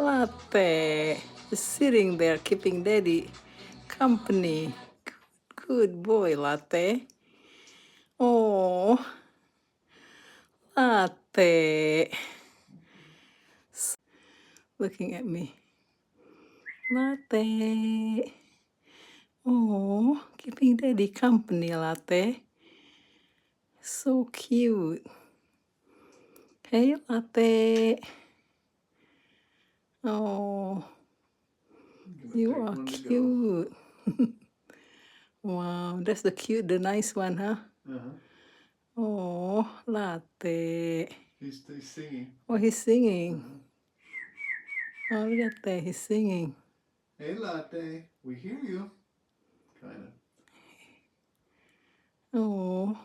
Latte is sitting there keeping Daddy company. Good boy, Latte. Oh, Latte. Looking at me. Latte. Oh, keeping Daddy company, Latte. So cute. Hey, Latte. Oh, you are cute. Wow, that's the nice one, huh? Oh, Latte. He's singing. Oh, he's singing. Oh, look at that, he's singing. Hey, Latte, we hear you. Kind of. Oh.